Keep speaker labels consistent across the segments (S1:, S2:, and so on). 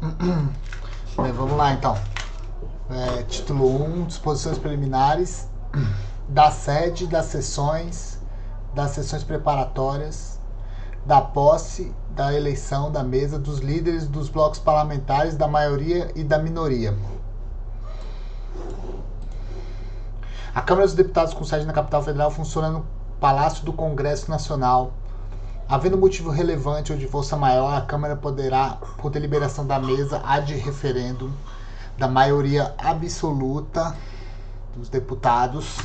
S1: Bem, vamos lá então. Título 1, disposições preliminares da sede, das sessões preparatórias, da posse, da eleição da mesa, dos líderes dos blocos parlamentares, da maioria e da minoria. A Câmara dos Deputados com sede na capital federal funciona no Palácio do Congresso Nacional. Havendo motivo relevante ou de força maior, a Câmara poderá, por deliberação da mesa ad referendum, da maioria absoluta dos deputados,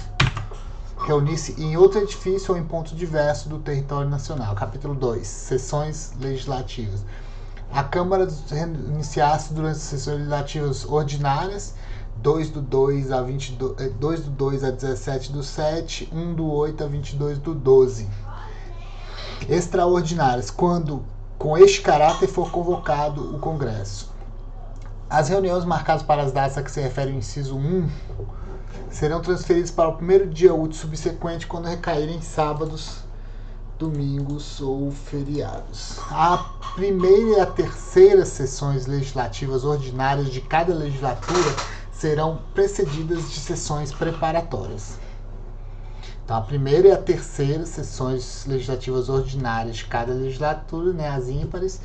S1: reunir-se em outro edifício ou em ponto diverso do território nacional. Capítulo 2. Sessões legislativas. A Câmara iniciar-se durante as sessões legislativas ordinárias, 2/2 a 22, 2/2 a 17/7, 1/8 a 22/12. Extraordinárias, quando com este caráter for convocado o Congresso. As reuniões marcadas para as datas a que se refere o inciso 1 serão transferidas para o primeiro dia útil subsequente quando recaírem em sábados, domingos ou feriados. A primeira e a terceira sessões legislativas ordinárias de cada legislatura serão precedidas de sessões preparatórias. Então, a primeira e a terceira sessões legislativas ordinárias de cada legislatura, né, as ímpares,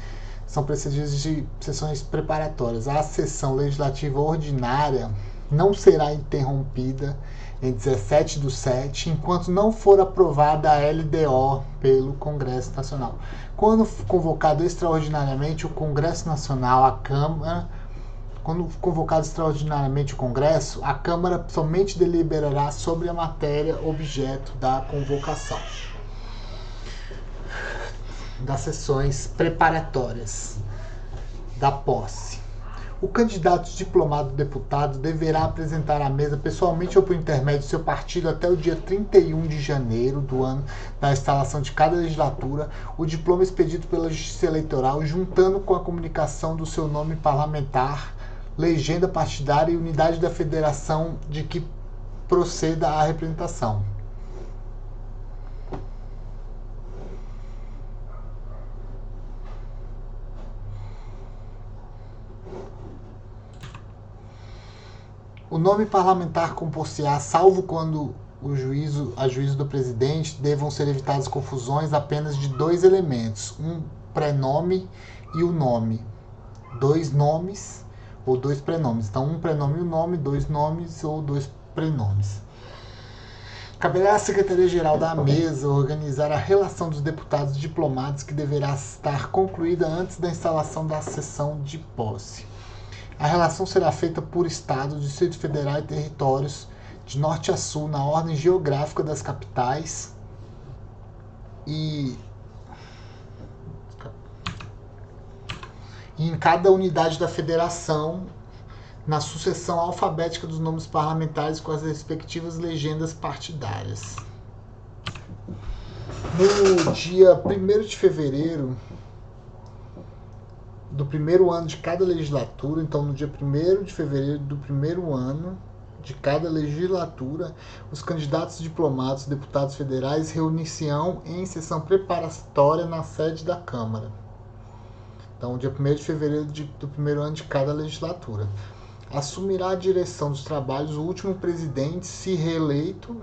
S1: são precedidas de sessões preparatórias. A sessão legislativa ordinária não será interrompida em 17/7, enquanto não for aprovada a LDO pelo Congresso Nacional. Quando convocado extraordinariamente o Congresso Nacional, a Câmara, quando convocado extraordinariamente o Congresso, a Câmara somente deliberará sobre a matéria objeto da convocação. Das sessões preparatórias da posse. O candidato diplomado deputado deverá apresentar à mesa pessoalmente ou por intermédio de seu partido até o dia 31 de janeiro do ano da instalação de cada legislatura o diploma expedido pela Justiça Eleitoral, juntando com a comunicação do seu nome parlamentar, legenda partidária e unidade da federação de que proceda a representação. O nome parlamentar compor-se-á, salvo quando a juízo do presidente, devam ser evitadas confusões apenas de dois elementos, um prenome e o nome. Dois nomes ou dois prenomes. Então, um prenome e o nome, dois nomes ou dois prenomes. Caberá à Secretaria-Geral da Mesa organizar a relação dos deputados diplomados, que deverá estar concluída antes da instalação da sessão de posse. A relação será feita por Estado, Distrito Federal e territórios, de norte a sul, na ordem geográfica das capitais e em cada unidade da federação, na sucessão alfabética dos nomes parlamentares com as respectivas legendas partidárias. No dia 1º de fevereiro do primeiro ano de cada legislatura, então no dia 1º de fevereiro do primeiro ano de cada legislatura, os candidatos diplomados, deputados federais, reunir-se-ão em sessão preparatória na sede da Câmara. Então, dia 1º de fevereiro do primeiro ano de cada legislatura. Assumirá a direção dos trabalhos o último presidente, se reeleito,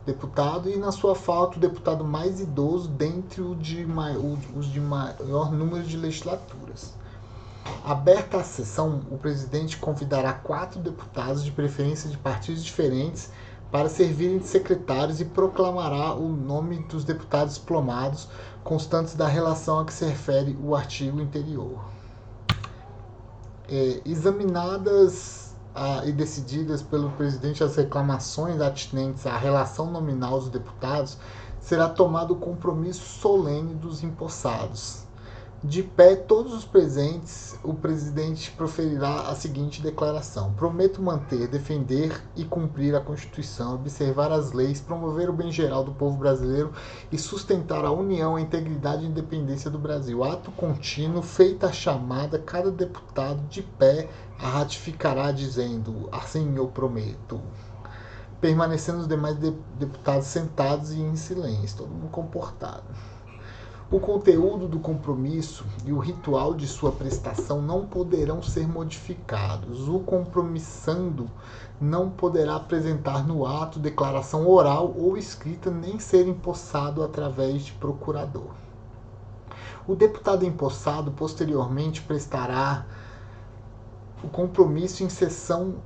S1: deputado, e na sua falta o deputado mais idoso dentre os de maior número de legislaturas. Aberta a sessão, o presidente convidará 4 deputados, de preferência de partidos diferentes, para servirem de secretários e proclamará o nome dos deputados diplomados, constantes da relação a que se refere o artigo anterior. Examinadas e decididas pelo presidente as reclamações atinentes à relação nominal dos deputados, será tomado o compromisso solene dos empossados. De pé, todos os presentes, o presidente proferirá a seguinte declaração: prometo manter, defender e cumprir a Constituição, observar as leis, promover o bem geral do povo brasileiro e sustentar a união, a integridade e a independência do Brasil. Ato contínuo, feita a chamada, cada deputado de pé a ratificará dizendo: assim eu prometo. Permanecendo os demais deputados sentados e em silêncio, todo mundo comportado. O conteúdo do compromisso e o ritual de sua prestação não poderão ser modificados. O compromissando não poderá apresentar no ato declaração oral ou escrita, nem ser empossado através de procurador. O deputado empossado posteriormente prestará o compromisso em sessão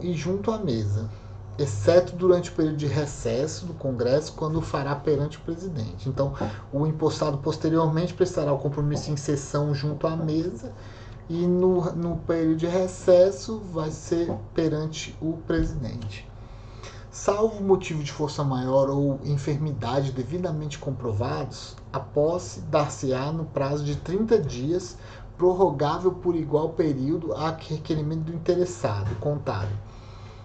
S1: e junto à mesa, exceto durante o período de recesso do Congresso, quando o fará perante o presidente. Então, o empossado posteriormente prestará o compromisso em sessão junto à mesa e no período de recesso vai ser perante o presidente. Salvo motivo de força maior ou enfermidade devidamente comprovados, a posse dar-se-á no prazo de 30 dias, prorrogável por igual período a requerimento do interessado, contado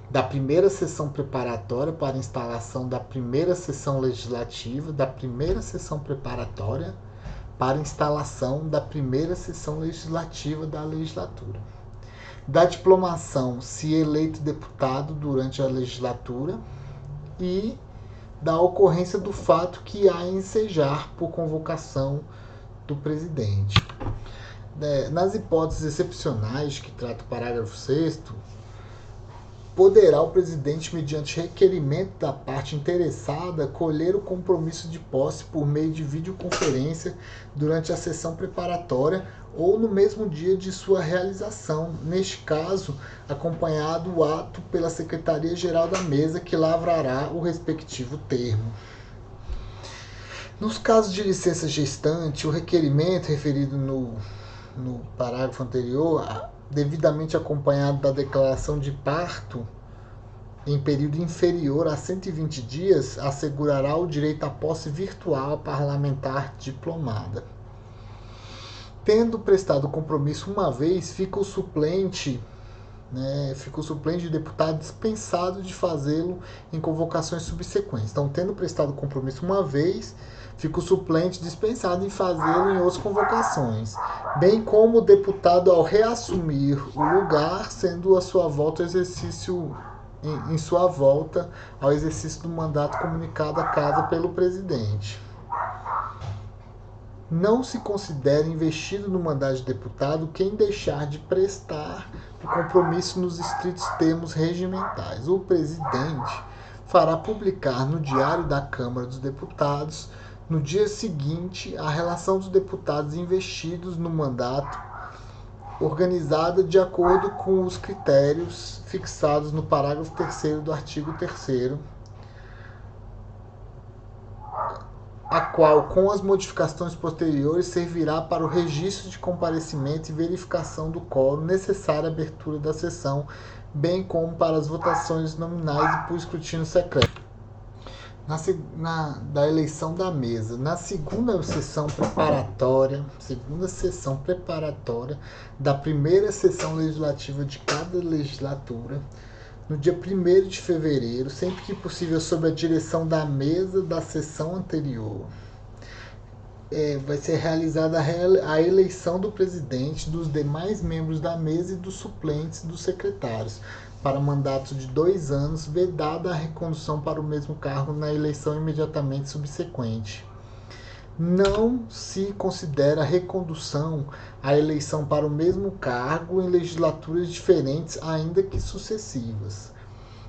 S1: da primeira sessão preparatória para instalação da primeira sessão legislativa, da primeira sessão preparatória para instalação da primeira sessão legislativa da legislatura. Da diplomação, se eleito deputado durante a legislatura, e da ocorrência do fato que há em ensejar por convocação do presidente. Nas hipóteses excepcionais que trata o parágrafo 6º, poderá o presidente, mediante requerimento da parte interessada, colher o compromisso de posse por meio de videoconferência durante a sessão preparatória ou no mesmo dia de sua realização, neste caso, acompanhado o ato pela Secretaria-Geral da Mesa, que lavrará o respectivo termo. Nos casos de licença gestante, o requerimento referido no parágrafo anterior, devidamente acompanhado da declaração de parto, em período inferior a 120 dias, assegurará o direito à posse virtual parlamentar diplomada. Tendo prestado o compromisso uma vez, fica o suplente de deputado dispensado de fazê-lo em convocações subsequentes. Então, tendo prestado o compromisso uma vez, fica o suplente dispensado em fazê-lo em outras convocações, bem como o deputado ao reassumir o lugar, sendo a sua volta em sua volta ao exercício do mandato comunicado à Casa pelo presidente. Não se considera investido no mandato de deputado quem deixar de prestar o compromisso nos estritos termos regimentais. O presidente fará publicar no Diário da Câmara dos Deputados, no dia seguinte, a relação dos deputados investidos no mandato, organizada de acordo com os critérios fixados no parágrafo 3º do artigo 3º, a qual, com as modificações posteriores, servirá para o registro de comparecimento e verificação do quórum necessário à abertura da sessão, bem como para as votações nominais e por escrutínio secreto. Da eleição da mesa, na segunda sessão preparatória da primeira sessão legislativa de cada legislatura, no dia 1º de fevereiro, sempre que possível sob a direção da mesa da sessão anterior, vai ser realizada a eleição do presidente, dos demais membros da mesa e dos suplentes dos secretários, para mandatos de 2 anos, vedada a recondução para o mesmo cargo na eleição imediatamente subsequente. Não se considera recondução a eleição para o mesmo cargo em legislaturas diferentes, ainda que sucessivas.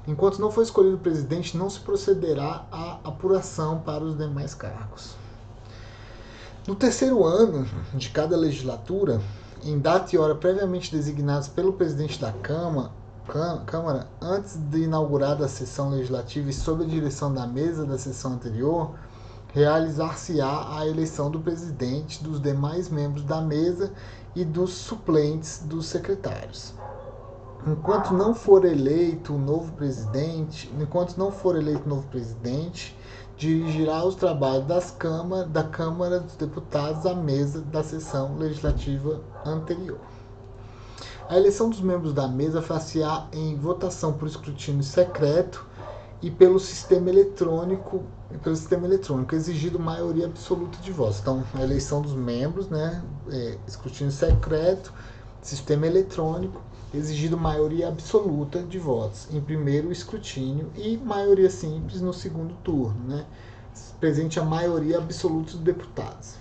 S1: Enquanto não for escolhido o presidente, não se procederá à apuração para os demais cargos. No 3º ano de cada legislatura, em data e hora previamente designados pelo presidente da Câmara, antes de inaugurada a sessão legislativa e sob a direção da mesa da sessão anterior, realizar-se-á a eleição do presidente, dos demais membros da mesa e dos suplentes dos secretários. Enquanto não for eleito o novo presidente, dirigirá os trabalhos da Câmara dos Deputados à mesa da sessão legislativa anterior. A eleição dos membros da mesa far-se-á em votação por escrutínio secreto e pelo sistema eletrônico, exigido maioria absoluta de votos. Então, a eleição dos membros, escrutínio secreto, sistema eletrônico, exigido maioria absoluta de votos em primeiro escrutínio e maioria simples no segundo turno, presente a maioria absoluta dos deputados,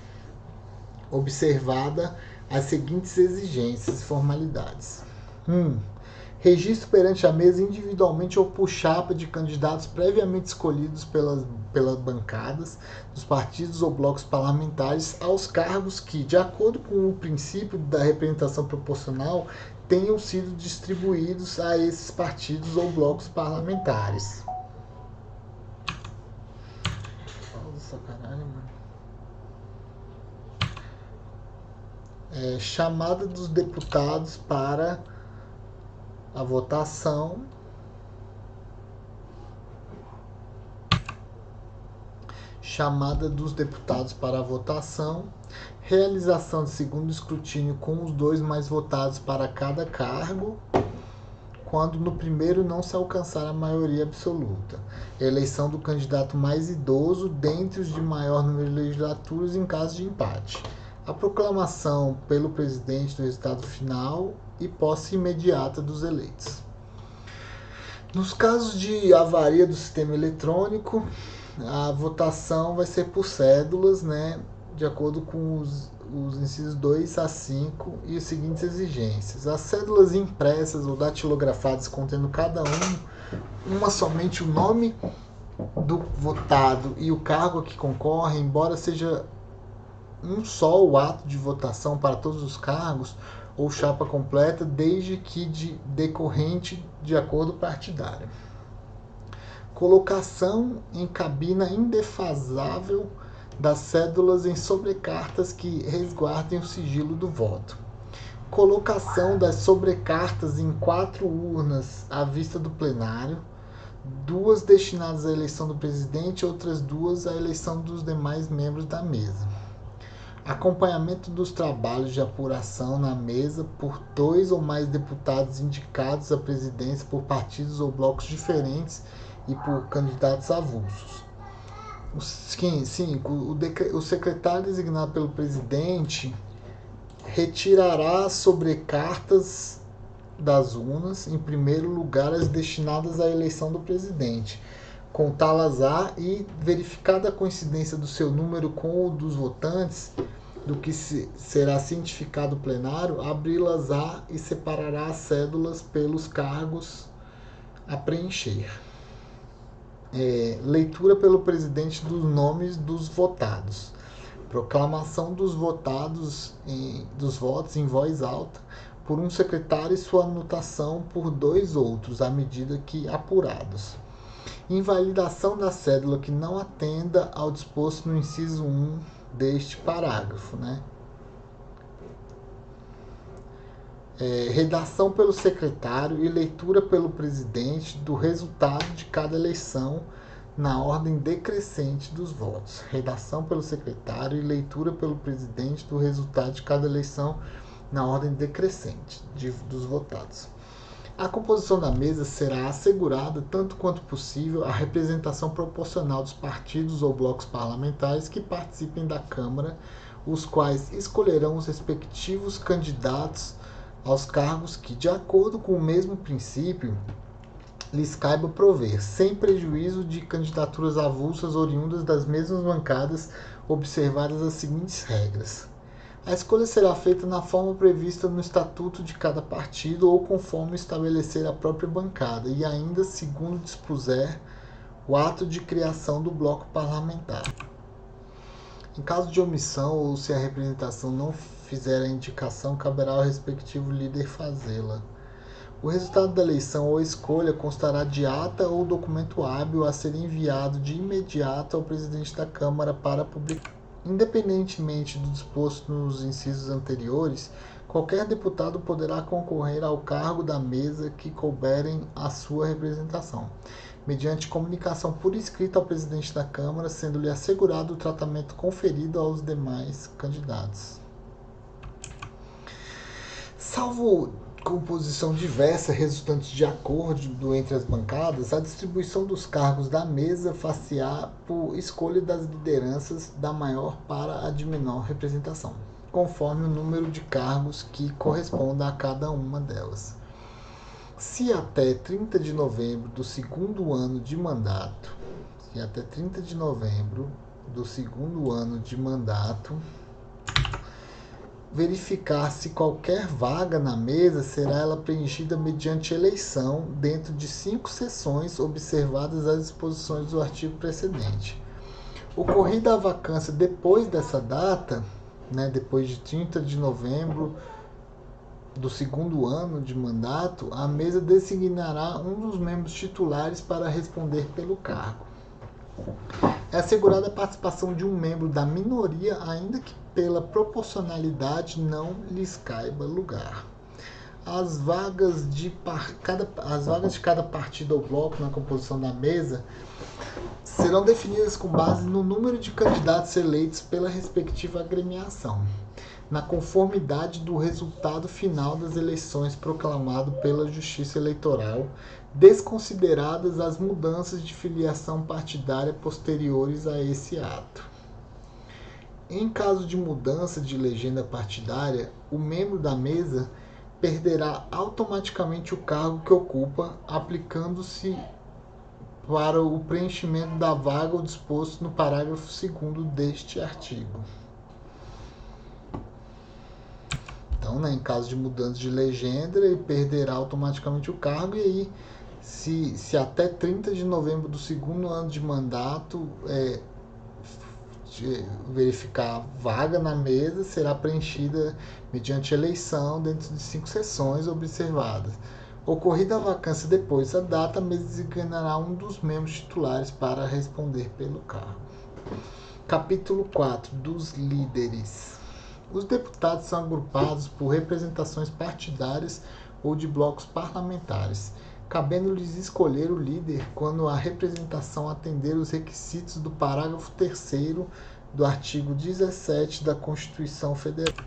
S1: observada as seguintes exigências e formalidades. 1. Registro perante a mesa individualmente ou por chapa de candidatos previamente escolhidos pelas bancadas dos partidos ou blocos parlamentares aos cargos que, de acordo com o princípio da representação proporcional, tenham sido distribuídos a esses partidos ou blocos parlamentares. Chamada dos deputados para a votação. Chamada dos deputados para a votação. Realização de segundo escrutínio com os 2 mais votados para cada cargo, quando no primeiro não se alcançar a maioria absoluta. Eleição do candidato mais idoso dentre os de maior número de legislaturas em caso de empate. A proclamação pelo presidente do resultado final e posse imediata dos eleitos. Nos casos de avaria do sistema eletrônico, a votação vai ser por cédulas, de acordo com os incisos 2 a 5 e as seguintes exigências. As cédulas impressas ou datilografadas contendo cada uma somente o nome do votado e o cargo a que concorre, embora seja um só o ato de votação para todos os cargos ou chapa completa, desde que decorrente de acordo partidário. Colocação em cabina indefasável das cédulas em sobrecartas que resguardem o sigilo do voto. Colocação das sobrecartas em 4 urnas à vista do plenário, 2 destinadas à eleição do presidente e outras 2 à eleição dos demais membros da mesa. Acompanhamento dos trabalhos de apuração na mesa por 2 ou mais deputados indicados à presidência por partidos ou blocos diferentes e por candidatos avulsos. 5. O secretário designado pelo presidente retirará as sobrecartas das urnas, em primeiro lugar as destinadas à eleição do presidente, contá-las-á e, verificada a coincidência do seu número com o dos votantes, do que será cientificado o plenário, abri-las-á e separará as cédulas pelos cargos a preencher. Leitura pelo presidente dos nomes dos votados. Proclamação dos votos em voz alta por um secretário e sua anotação por 2 outros, à medida que apurados. Invalidação da cédula que não atenda ao disposto no inciso 1 deste parágrafo. Redação pelo secretário e leitura pelo presidente do resultado de cada eleição na ordem decrescente dos votos. Redação pelo secretário e leitura pelo presidente do resultado de cada eleição na ordem decrescente dos votados. A composição da mesa será assegurada, tanto quanto possível, a representação proporcional dos partidos ou blocos parlamentares que participem da Câmara, os quais escolherão os respectivos candidatos aos cargos que, de acordo com o mesmo princípio, lhes caiba prover, sem prejuízo de candidaturas avulsas oriundas das mesmas bancadas, observadas as seguintes regras. A escolha será feita na forma prevista no estatuto de cada partido ou conforme estabelecer a própria bancada e ainda segundo dispuser o ato de criação do bloco parlamentar. Em caso de omissão ou se a representação não fizer a indicação, caberá ao respectivo líder fazê-la. O resultado da eleição ou escolha constará de ata ou documento hábil a ser enviado de imediato ao presidente da Câmara para publicação. Independentemente do disposto nos incisos anteriores, qualquer deputado poderá concorrer ao cargo da mesa que couberem à sua representação, mediante comunicação por escrito ao presidente da Câmara, sendo-lhe assegurado o tratamento conferido aos demais candidatos. Salvo composição diversa resultante de acordo entre as bancadas, a distribuição dos cargos da mesa far-se-á por escolha das lideranças da maior para a de menor representação, conforme o número de cargos que corresponda a cada uma delas. Se até 30 de novembro do segundo ano de mandato, que até 30 de novembro do segundo ano de mandato verificar se qualquer vaga na mesa será ela preenchida mediante eleição dentro de 5 sessões, observadas as disposições do artigo precedente. Ocorrida a vacância depois dessa data, depois de 30 de novembro do segundo ano de mandato, a mesa designará um dos membros titulares para responder pelo cargo. É assegurada a participação de um membro da minoria, ainda que pela proporcionalidade não lhes caiba lugar. As vagas de cada partido ou bloco na composição da mesa serão definidas com base no número de candidatos eleitos pela respectiva agremiação, na conformidade do resultado final das eleições proclamado pela Justiça Eleitoral, desconsideradas as mudanças de filiação partidária posteriores a esse ato. Em caso de mudança de legenda partidária, o membro da mesa perderá automaticamente o cargo que ocupa, aplicando-se para o preenchimento da vaga o disposto no parágrafo 2º deste artigo. Então, em caso de mudança de legenda, ele perderá automaticamente o cargo, e aí, se até 30 de novembro do segundo ano de mandato verificar a vaga na mesa, será preenchida mediante eleição dentro de 5 sessões observadas. Ocorrida a vacância depois da data, a mesa designará um dos membros titulares para responder pelo cargo. Capítulo 4. Dos líderes. Os deputados são agrupados por representações partidárias ou de blocos parlamentares, cabendo-lhes escolher o líder quando a representação atender os requisitos do parágrafo 3º do artigo 17 da Constituição Federal.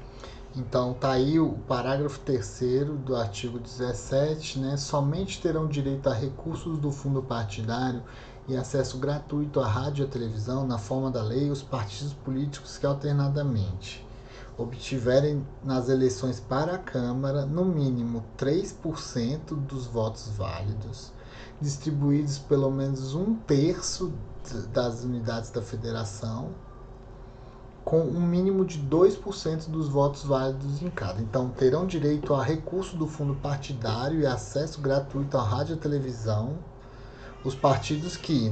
S1: Então, tá aí o parágrafo 3º do artigo 17, somente terão direito a recursos do fundo partidário e acesso gratuito à rádio e à televisão, na forma da lei, os partidos políticos que alternadamente obtiverem nas eleições para a Câmara no mínimo 3% dos votos válidos, distribuídos pelo menos 1/3 das unidades da federação, com um mínimo de 2% dos votos válidos em cada. Então, terão direito a recurso do fundo partidário e acesso gratuito à rádio e televisão os partidos que,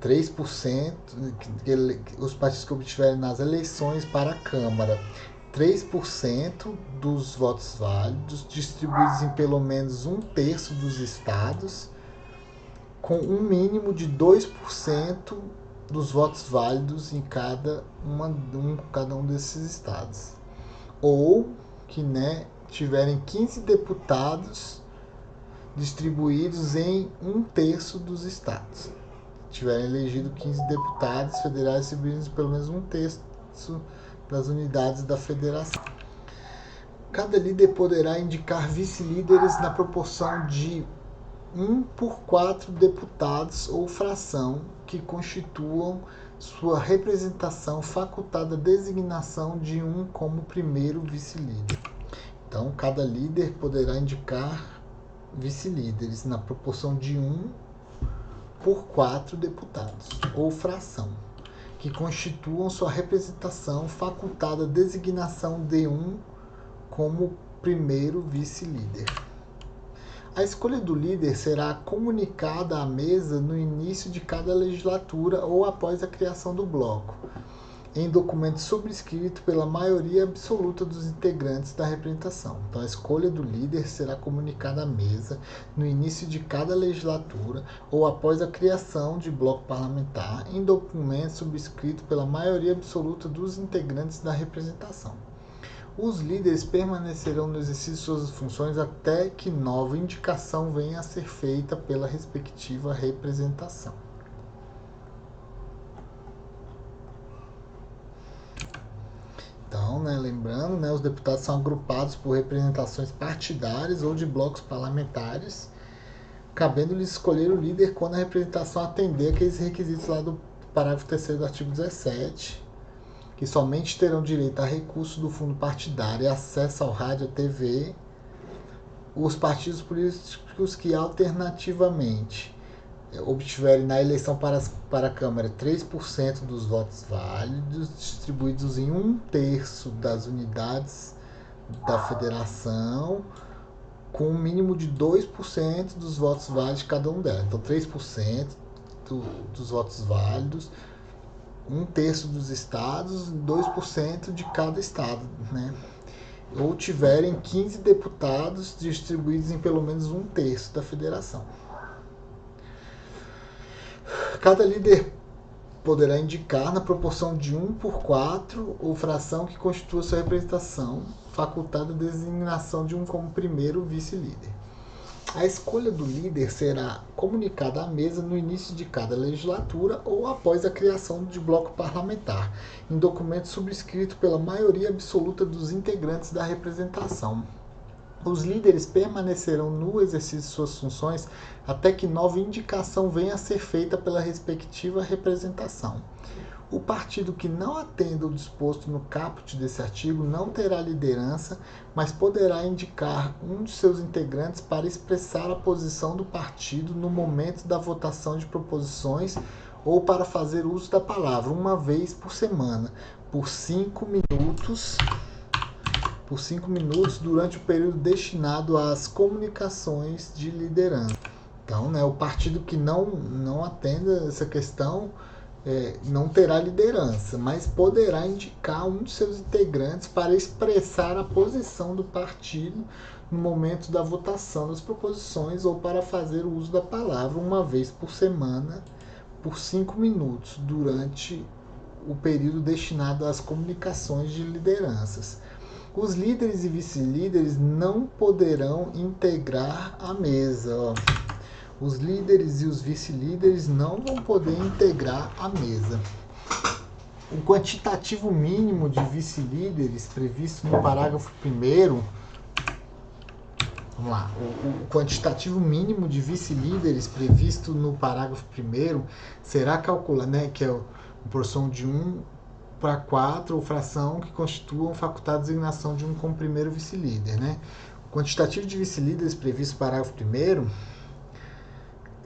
S1: 3%, os partidos que obtiverem nas eleições para a Câmara 3% dos votos válidos, distribuídos em pelo menos 1/3 dos estados, com um mínimo de 2% dos votos válidos em cada um desses estados. Ou que tiverem 15 deputados distribuídos em 1/3 dos estados. Tiverem elegido 15 deputados federais distribuídos em pelo menos 1/3 das unidades da federação. Cada líder poderá indicar vice-líderes na proporção de 1 por 4 deputados ou fração que constituam sua representação, facultada a designação de um como primeiro vice-líder. Então, cada líder poderá indicar vice-líderes na proporção de 1 por 4 deputados ou fração que constituam sua representação, facultada a designação de um como primeiro vice-líder. A escolha do líder será comunicada à mesa no início de cada legislatura ou após a criação do bloco, em documento subscrito pela maioria absoluta dos integrantes da representação. Então, a escolha do líder será comunicada à mesa no início de cada legislatura ou após a criação de bloco parlamentar, em documento subscrito pela maioria absoluta dos integrantes da representação. Os líderes permanecerão no exercício de suas funções até que nova indicação venha a ser feita pela respectiva representação. Então, lembrando, os deputados são agrupados por representações partidárias ou de blocos parlamentares, cabendo-lhes escolher o líder quando a representação atender aqueles requisitos lá do parágrafo 3º do artigo 17, que somente terão direito a recursos do fundo partidário e acesso ao rádio e TV, os partidos políticos que alternativamente obtiverem na eleição para a Câmara 3% dos votos válidos, distribuídos em 1/3 das unidades da federação, com um mínimo de 2% dos votos válidos de cada um delas. Então, 3% dos votos válidos, 1/3 dos estados, 2% de cada estado, né? Ou tiverem 15 deputados distribuídos em pelo menos 1/3 da federação. Cada líder poderá indicar, na proporção de 1/4, ou fração que constitua sua representação, facultada a designação de um como primeiro vice-líder. A escolha do líder será comunicada à mesa no início de cada legislatura ou após a criação de bloco parlamentar, em documento subscrito pela maioria absoluta dos integrantes da representação. Os líderes permanecerão no exercício de suas funções até que nova indicação venha a ser feita pela respectiva representação. O partido que não atenda o disposto no caput desse artigo não terá liderança, mas poderá indicar um de seus integrantes para expressar a posição do partido no momento da votação de proposições ou para fazer uso da palavra uma vez por semana, por 5 minutos durante o período destinado às comunicações de liderança. Então, o partido que não atenda essa questão não terá liderança, mas poderá indicar um de seus integrantes para expressar a posição do partido no momento da votação das proposições ou para fazer uso da palavra uma vez por semana, por 5 minutos, durante o período destinado às comunicações de lideranças. Os líderes e vice-líderes não poderão integrar a mesa. Os líderes e os vice-líderes não vão poder integrar a mesa. O quantitativo mínimo de vice-líderes previsto no parágrafo 1º. Vamos lá. O quantitativo mínimo de vice-líderes previsto no parágrafo 1º será calculado, que é a proporção de 1/4, ou fração que constituam facultada designação de um como primeiro vice-líder, O quantitativo de vice-líderes previsto no parágrafo 1º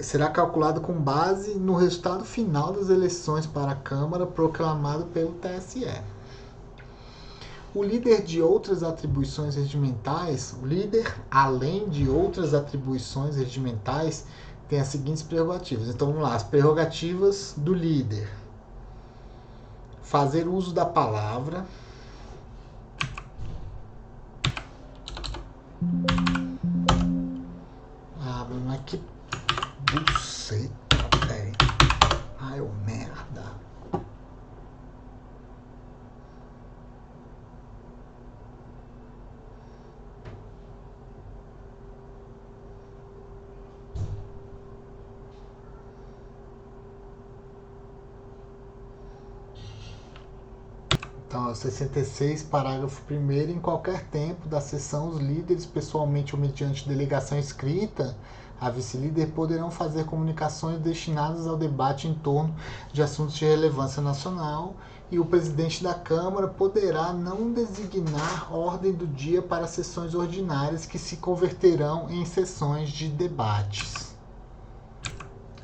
S1: será calculado com base no resultado final das eleições para a Câmara proclamado pelo TSE. O líder, além de outras atribuições regimentais, tem as seguintes prerrogativas. Então, vamos lá, as prerrogativas do líder: fazer uso da palavra, mas que buceta, velho. Ai, ô merda. Então, 66, parágrafo 1º, em qualquer tempo da sessão, os líderes, pessoalmente ou mediante delegação escrita a vice-líder, poderão fazer comunicações destinadas ao debate em torno de assuntos de relevância nacional, e o presidente da Câmara poderá não designar ordem do dia para sessões ordinárias que se converterão em sessões de debates.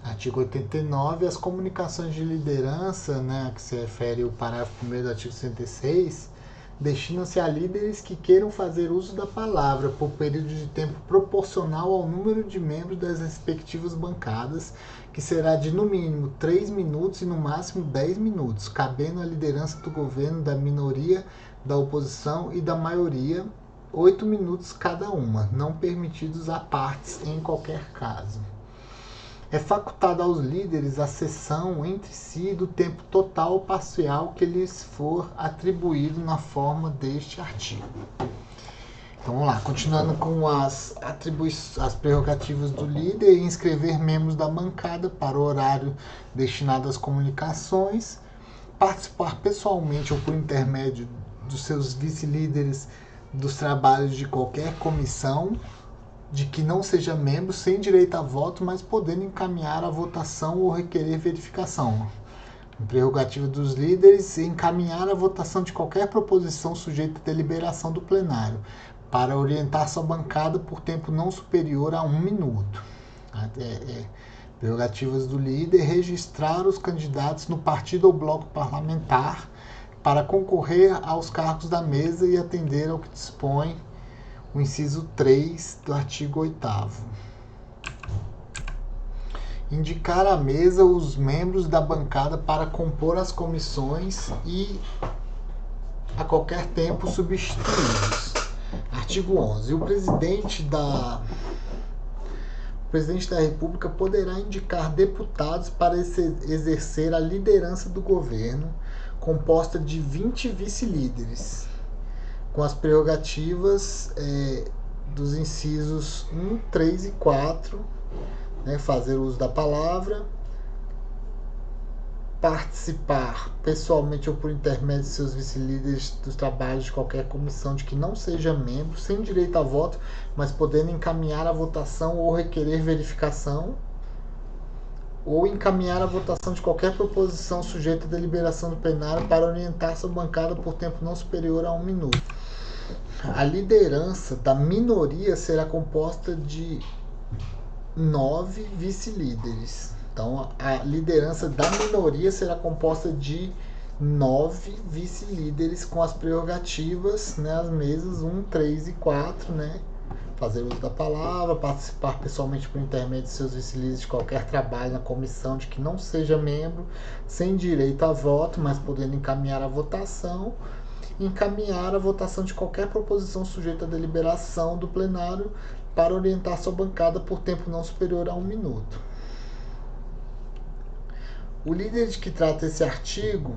S1: Artigo 89, as comunicações de liderança, que se refere ao parágrafo 1º do artigo 66, destinam-se a líderes que queiram fazer uso da palavra por período de tempo proporcional ao número de membros das respectivas bancadas, que será de no mínimo 3 minutos e no máximo 10 minutos, cabendo à liderança do governo, da minoria, da oposição e da maioria 8 minutos cada uma, não permitidos a partes em qualquer caso. É facultado aos líderes a cessão entre si do tempo total ou parcial que lhes for atribuído na forma deste artigo. Então vamos lá, continuando com as prerrogativas do líder: inscrever membros da bancada para o horário destinado às comunicações, participar pessoalmente ou por intermédio dos seus vice-líderes dos trabalhos de qualquer comissão de que não seja membro, sem direito a voto, mas podendo encaminhar a votação ou requerer verificação. Prerrogativa dos líderes: encaminhar a votação de qualquer proposição sujeita à deliberação do plenário, para orientar sua bancada por tempo não superior a 1 minuto. Prerrogativas do líder: registrar os candidatos no partido ou bloco parlamentar para concorrer aos cargos da mesa e atender ao que dispõe o inciso 3 do artigo 8º. Indicar à mesa os membros da bancada para compor as comissões e, a qualquer tempo, substituí-los. Artigo 11. O presidente da República poderá indicar deputados para exercer a liderança do governo, composta de 20 vice-líderes, com as prerrogativas dos incisos 1, 3 e 4, fazer uso da palavra, participar pessoalmente ou por intermédio de seus vice-líderes dos trabalhos de qualquer comissão de que não seja membro, sem direito a voto, mas podendo encaminhar a votação ou requerer verificação, ou encaminhar a votação de qualquer proposição sujeita à deliberação do plenário para orientar sua bancada por tempo não superior a 1 minuto. A liderança da minoria será composta de 9 vice-líderes. Então, a liderança da minoria será composta de 9 vice-líderes com as prerrogativas, as mesas 1, 3 e 4, fazer uso da palavra, participar pessoalmente por intermédio de seus vice-líderes de qualquer trabalho na comissão de que não seja membro, sem direito a voto, mas podendo encaminhar a votação de qualquer proposição sujeita à deliberação do plenário para orientar sua bancada por tempo não superior a 1 minuto. O líder de que trata esse artigo,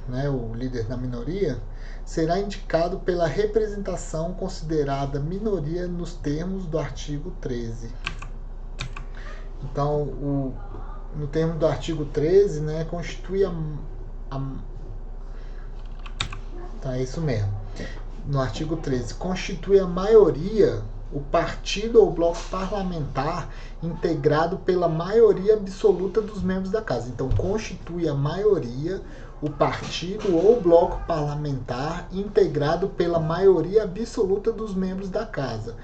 S1: o líder da minoria, será indicado pela representação considerada minoria nos termos do artigo 13. Então, no termo do artigo 13, constitui Então, é isso mesmo. No artigo 13, constitui a maioria o partido ou bloco parlamentar integrado pela maioria absoluta dos membros da casa. Então, constitui a maioria o partido ou bloco parlamentar integrado pela maioria absoluta dos membros da casa,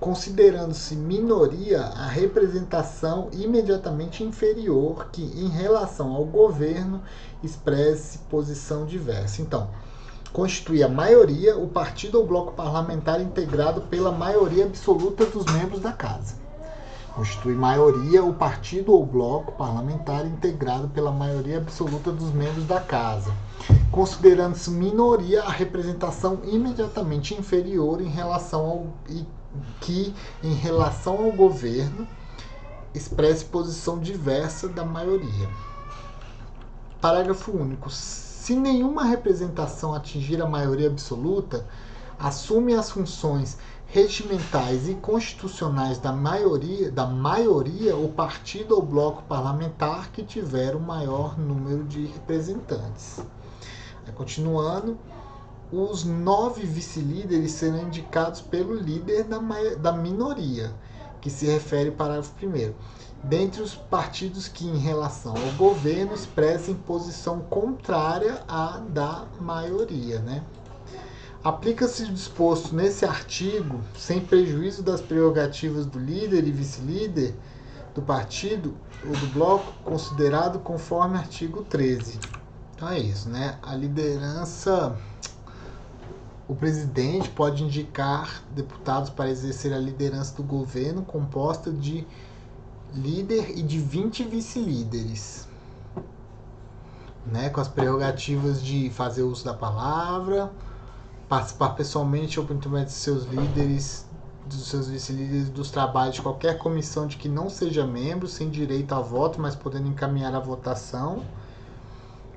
S1: considerando-se minoria a representação imediatamente inferior que, em relação ao governo, expresse posição diversa. Então, constitui a maioria o partido ou bloco parlamentar integrado pela maioria absoluta dos membros da casa. Constitui maioria o partido ou bloco parlamentar integrado pela maioria absoluta dos membros da casa, considerando-se minoria a representação imediatamente inferior em relação ao governo, expresse posição diversa da maioria. Parágrafo único. Se nenhuma representação atingir a maioria absoluta, assume as funções regimentais e constitucionais da maioria o partido ou bloco parlamentar que tiver o maior número de representantes. Continuando, os 9 vice-líderes serão indicados pelo líder da minoria, que se refere ao parágrafo 1º, dentre os partidos que, em relação ao governo, expressem posição contrária à da maioria. Aplica-se o disposto nesse artigo, sem prejuízo das prerrogativas do líder e vice-líder do partido ou do bloco, considerado conforme artigo 13. Então é isso, A liderança... O presidente pode indicar deputados para exercer a liderança do governo, composta de líder e de 20 vice-líderes, com as prerrogativas de fazer uso da palavra, participar pessoalmente ou por intermédio de seus líderes, dos seus vice-líderes, dos trabalhos de qualquer comissão de que não seja membro, sem direito a voto, mas podendo encaminhar a votação,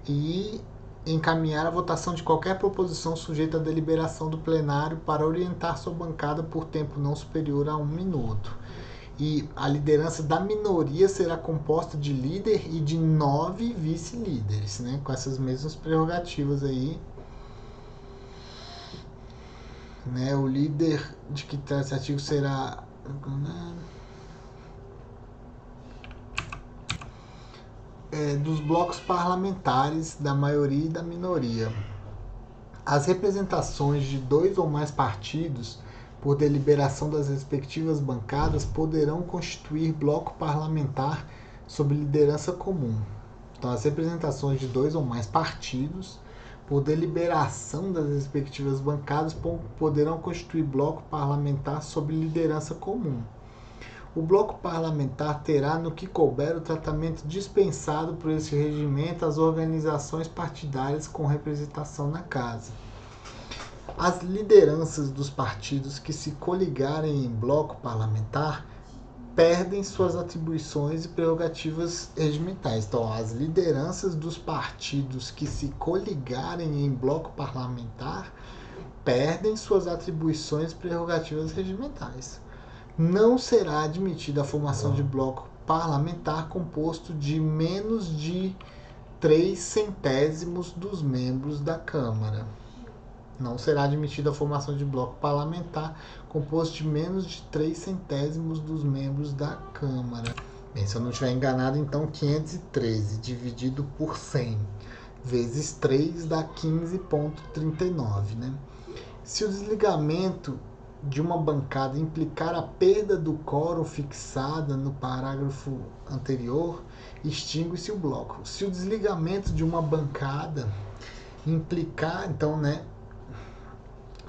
S1: e encaminhar a votação de qualquer proposição sujeita à deliberação do plenário para orientar sua bancada por tempo não superior a 1 minuto. E a liderança da minoria será composta de líder e de 9 vice-líderes, com essas mesmas prerrogativas aí. O líder de que trata esse artigo será... dos blocos parlamentares da maioria e da minoria. As representações de 2 ou mais partidos, por deliberação das respectivas bancadas, poderão constituir bloco parlamentar sob liderança comum. Então, as representações de 2 ou mais partidos, por deliberação das respectivas bancadas, poderão constituir bloco parlamentar sob liderança comum. O bloco parlamentar terá, no que couber, o tratamento dispensado por esse regimento às organizações partidárias com representação na Casa. As lideranças dos partidos que se coligarem em bloco parlamentar perdem suas atribuições e prerrogativas regimentais. Então, as lideranças dos partidos que se coligarem em bloco parlamentar perdem suas atribuições e prerrogativas regimentais. Não será admitida a formação de bloco parlamentar composto de menos de 3/100 dos membros da Câmara. Não será admitida a formação de bloco parlamentar composto de menos de 3/100 dos membros da Câmara. Bem, se eu não estiver enganado, então 513 dividido por 100 vezes 3 dá 15,39, né? Se o desligamento de uma bancada implicar a perda do quórum fixada no parágrafo anterior, extingue-se o bloco. Se o desligamento de uma bancada implicar, então, né,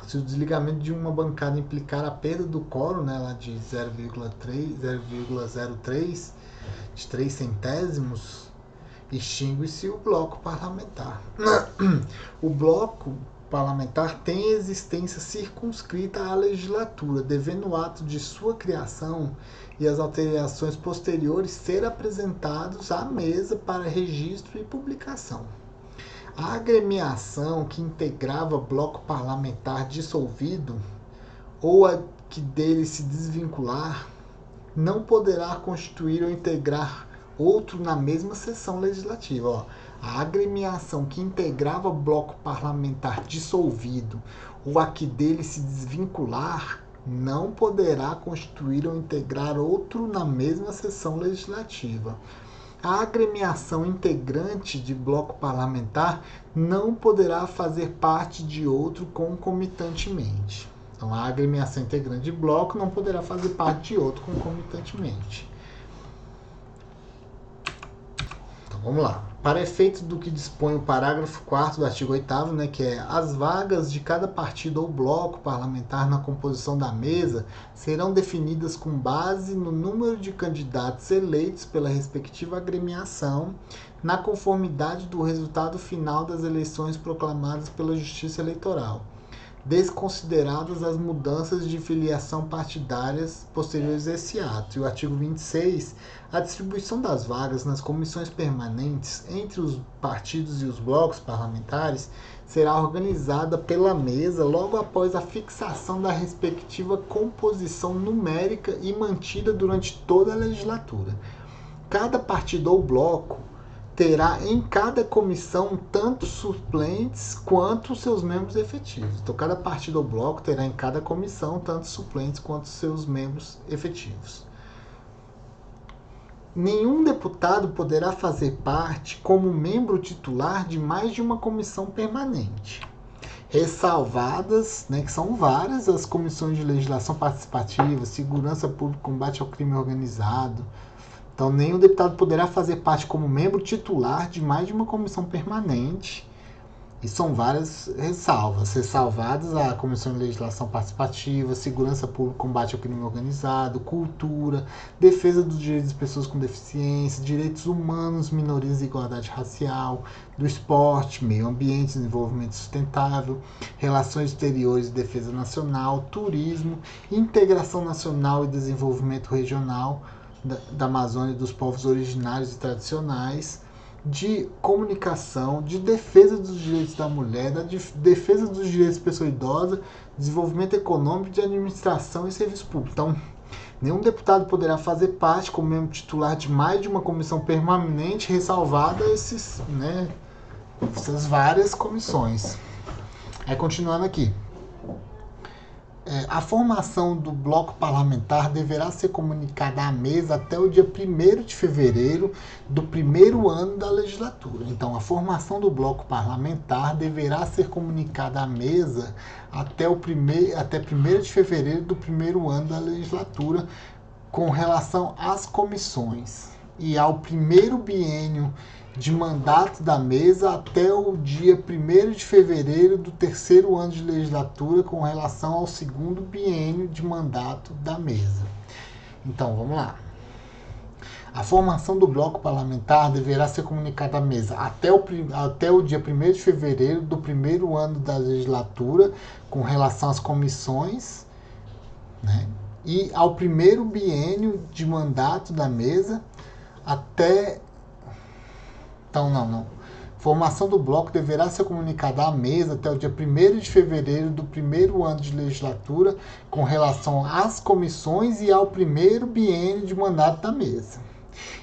S1: se o desligamento de uma bancada implicar a perda do quórum, né, lá de 0,03 de 3/100, extingue-se o bloco parlamentar. O bloco parlamentar tem existência circunscrita à legislatura, devendo o ato de sua criação e as alterações posteriores ser apresentados à mesa para registro e publicação. A agremiação que integrava bloco parlamentar dissolvido ou a que dele se desvincular não poderá constituir ou integrar outro na mesma sessão legislativa. A agremiação que integrava bloco parlamentar dissolvido ou a que dele se desvincular não poderá constituir ou integrar outro na mesma sessão legislativa. A agremiação integrante de bloco parlamentar não poderá fazer parte de outro concomitantemente. Então, a agremiação integrante de bloco não poderá fazer parte de outro concomitantemente. Então, vamos lá. Para efeito do que dispõe o parágrafo 4º do artigo 8º, né, que é as vagas de cada partido ou bloco parlamentar na composição da mesa serão definidas com base no número de candidatos eleitos pela respectiva agremiação, na conformidade do resultado final das eleições proclamadas pela Justiça Eleitoral, desconsideradas as mudanças de filiação partidárias posteriores a esse ato. E o artigo 26, a distribuição das vagas nas comissões permanentes entre os partidos e os blocos parlamentares será organizada pela mesa logo após a fixação da respectiva composição numérica e mantida durante toda a legislatura. Cada partido ou bloco terá em cada comissão tanto suplentes quanto seus membros efetivos. Então, cada partido ou bloco terá em cada comissão tanto suplentes quanto seus membros efetivos. Nenhum deputado poderá fazer parte como membro titular de mais de uma comissão permanente, ressalvadas, né, que são várias, as comissões de legislação participativa, segurança pública, combate ao crime organizado. Então, nenhum deputado poderá fazer parte como membro titular de mais de uma comissão permanente. E são várias ressalvadas a Comissão de Legislação Participativa, Segurança Pública, Combate ao Crime Organizado, Cultura, Defesa dos Direitos das Pessoas com Deficiência, Direitos Humanos, Minorias e Igualdade Racial, do Esporte, Meio Ambiente, Desenvolvimento Sustentável, Relações Exteriores e Defesa Nacional, Turismo, Integração Nacional e Desenvolvimento Regional, da Amazônia e dos povos originários e tradicionais, de comunicação, de defesa dos direitos da mulher, da defesa dos direitos da pessoa idosa, desenvolvimento econômico, de administração e serviço público. Então, nenhum deputado poderá fazer parte como membro titular de mais de uma comissão permanente, ressalvada essas várias comissões. Aí, continuando aqui. A formação do bloco parlamentar deverá ser comunicada à mesa até o dia 1º de fevereiro do primeiro ano da legislatura. Então, a formação do bloco parlamentar deverá ser comunicada à mesa até 1º de fevereiro do primeiro ano da legislatura com relação às comissões. e ao primeiro biênio de mandato da mesa até o dia 1º de fevereiro do terceiro ano de legislatura com relação ao segundo biênio de mandato da mesa. Então, vamos lá. A formação do bloco parlamentar deverá ser comunicada à mesa até o dia 1º de fevereiro do primeiro ano da legislatura com relação às comissões, né? E ao primeiro biênio de mandato da mesa até... Então, não. Formação do bloco deverá ser comunicada à mesa até o dia 1º de fevereiro do primeiro ano de legislatura com relação às comissões e ao primeiro biênio de mandato da mesa.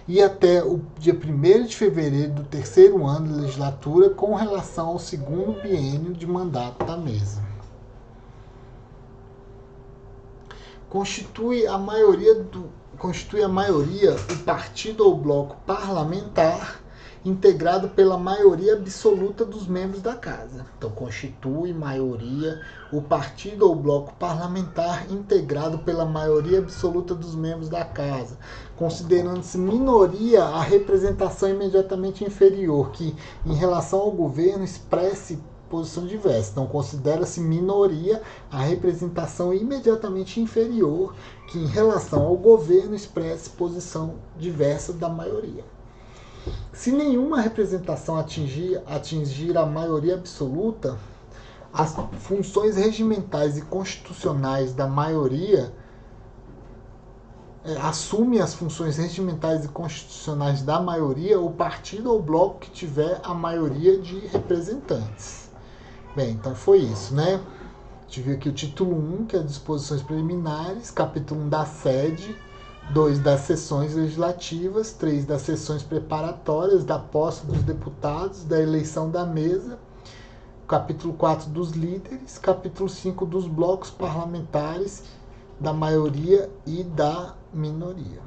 S1: E até o dia 1º de fevereiro do terceiro ano de legislatura com relação ao segundo biênio de mandato da mesa. Constitui a maioria o partido ou bloco parlamentar integrado pela maioria absoluta dos membros da Casa. Então, constitui maioria o partido ou bloco parlamentar integrado pela maioria absoluta dos membros da Casa, considerando-se minoria a representação imediatamente inferior, que, em relação ao governo, expresse posição diversa. Então, considera-se minoria a representação imediatamente inferior, que, em relação ao governo, expresse posição diversa da maioria. Se nenhuma representação atingir a maioria absoluta, as funções regimentais e constitucionais da maioria assume as funções regimentais e constitucionais da maioria o partido ou bloco que tiver a maioria de representantes. Bem, então foi isso, né? A gente viu aqui o título 1, que é disposições preliminares, capítulo 1 da sede, 2 das sessões legislativas, 3 das sessões preparatórias, da posse dos deputados, da eleição da mesa, capítulo 4 dos líderes, capítulo 5 dos blocos parlamentares, da maioria e da minoria.